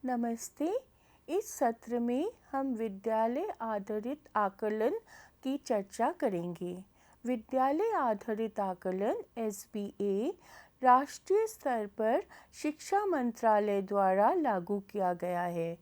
नमस्ते। इस सत्र में हम विद्यालय आधारित आकलन की चर्चा करेंगे। विद्यालय आधारित आकलन (SBA) राष्ट्रीय स्तर पर शिक्षा मंत्रालय द्वारा लागू किया गया है।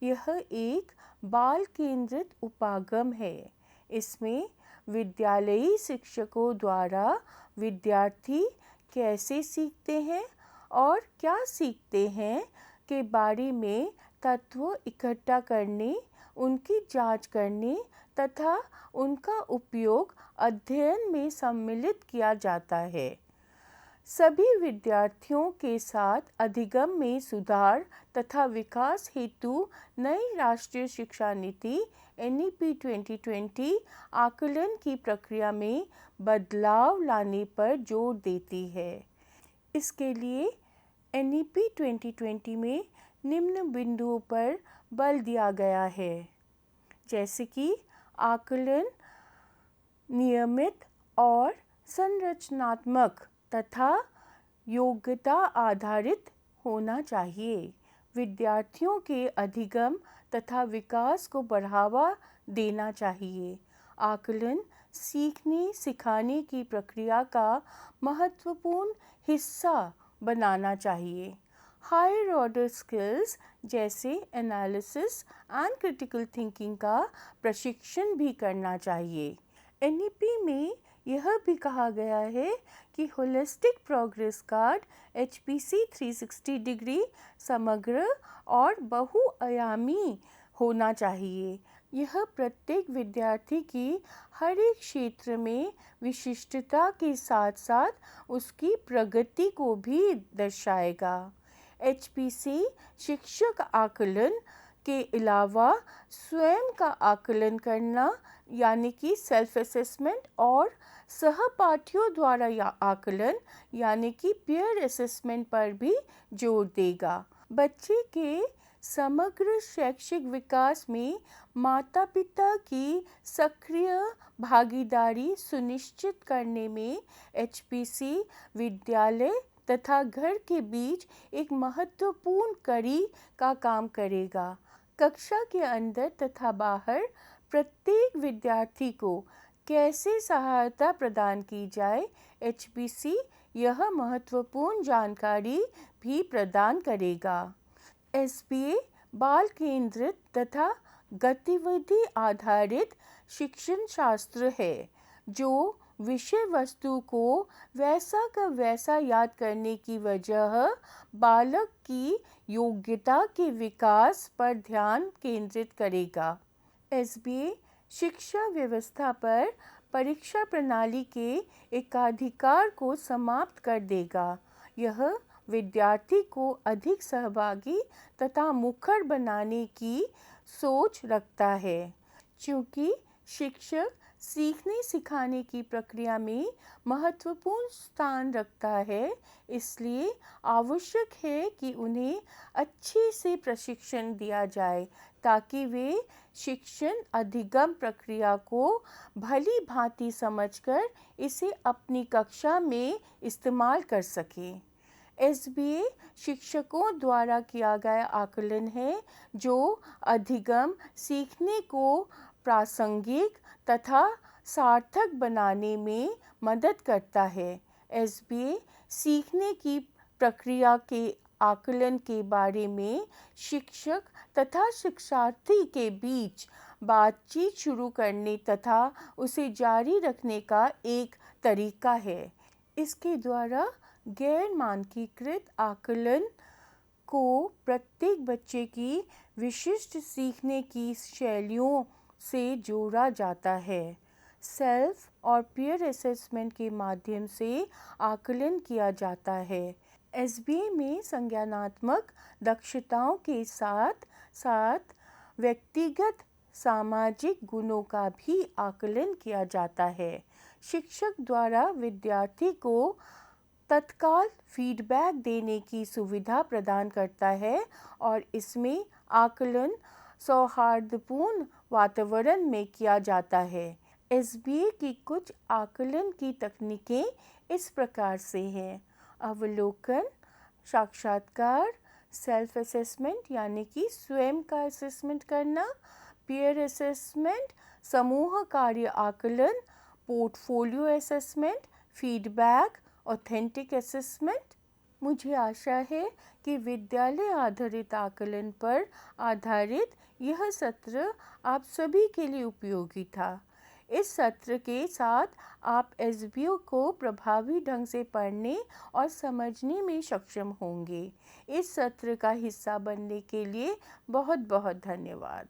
यह एक बाल केंद्रित उपागम है। इसमें विद्यालयी शिक्षकों द्वारा विद्यार्थी कैसे सीखते हैं और क्या सीखते हैं के बारे में तथ्य इकट्ठा करने, उनकी जांच करने तथा उनका उपयोग अध्ययन में सम्मिलित किया जाता है। सभी विद्यार्थियों के साथ अधिगम में सुधार तथा विकास हेतु नई राष्ट्रीय शिक्षा नीति NEP 2020 आकलन की प्रक्रिया में बदलाव लाने पर जोर देती है। इसके लिए NEP 2020 में निम्न बिंदुओं पर बल दिया गया है, जैसे कि आकलन नियमित और संरचनात्मक तथा योग्यता आधारित होना चाहिए। विद्यार्थियों के अधिगम तथा विकास को बढ़ावा देना चाहिए। आकलन सीखने सिखाने की प्रक्रिया का महत्वपूर्ण हिस्सा बनाना चाहिए। हायर ऑर्डर स्किल्स जैसे एनालिसिस एंड क्रिटिकल थिंकिंग का प्रशिक्षण भी करना चाहिए। NEP में यह भी कहा गया है कि holistic progress card HPC 360 degree समग्र और बहुआयामी होना चाहिए। यह प्रत्येक विद्यार्थी की हर एक क्षेत्र में विशिष्टता के साथ साथ उसकी प्रगति को भी दर्शाएगा। HPC शिक्षक आकलन के अलावा स्वयं का आकलन करना यानी कि सेल्फ असेसमेंट और सहपाठियों द्वारा आकलन यानी कि पीयर असेसमेंट पर भी जोर देगा। बच्चे के समग्र शैक्षिक विकास में माता-पिता की सक्रिय भागीदारी सुनिश्चित करने में HPC विद्यालय तथा घर के बीच एक महत्वपूर्ण कड़ी का काम करेगा। कक्षा के अंदर तथा बाहर प्रत्येक विद्यार्थी को कैसे सहायता प्रदान की जाए, HPC यह महत्वपूर्ण जानकारी भी प्रदान करेगा। SBA बाल केंद्रित तथा गतिविधि आधारित शिक्षण शास्त्र है, जो विषय वस्तु को वैसा का वैसा याद करने की बजाय बालक की योग्यता के विकास पर ध्यान केंद्रित करेगा। SBA शिक्षा व्यवस्था पर परीक्षा प्रणाली के एकाधिकार को समाप्त कर देगा। यह विद्यार्थी को अधिक सहभागी तथा मुखर बनाने की सोच रखता है। चूँकि शिक्षक सीखने सिखाने की प्रक्रिया में महत्वपूर्ण स्थान रखता है, इसलिए आवश्यक है कि उन्हें अच्छे से प्रशिक्षण दिया जाए ताकि वे शिक्षण अधिगम प्रक्रिया को भली भांति समझकर इसे अपनी कक्षा में इस्तेमाल कर सकें। SBA शिक्षकों द्वारा किया गया आकलन है जो अधिगम सीखने को प्रासंगिक तथा सार्थक बनाने में मदद करता है। SBA सीखने की प्रक्रिया के आकलन के बारे में शिक्षक तथा शिक्षार्थी के बीच बातचीत शुरू करने तथा उसे जारी रखने का एक तरीका है। इसके द्वारा गैर मानकीकृत आकलन को प्रत्येक बच्चे की विशिष्ट सीखने की शैलियों से जोड़ा जाता है। सेल्फ और पीयर असेसमेंट के माध्यम से आकलन किया जाता है। SBA में संज्ञानात्मक दक्षताओं के साथ साथ व्यक्तिगत सामाजिक गुणों का भी आकलन किया जाता है। शिक्षक द्वारा विद्यार्थी को तत्काल फीडबैक देने की सुविधा प्रदान करता है और इसमें आकलन सौहार्दपूर्ण वातावरण में किया जाता है। SBA की कुछ आकलन की तकनीकें इस प्रकार से हैं: अवलोकन, साक्षात्कार, सेल्फ असेसमेंट यानी कि स्वयं का असेसमेंट करना, पीयर असेसमेंट समूह कार्य आकलन, portfolio assessment, feedback, authentic assessment. मुझे आशा है कि विद्यालय आधारित आकलन पर आधारित यह सत्र आप सभी के लिए उपयोगी था। इस सत्र के साथ आप एसबीओ को प्रभावी ढंग से पढ़ने और समझने में सक्षम होंगे। इस सत्र का हिस्सा बनने के लिए बहुत बहुत धन्यवाद।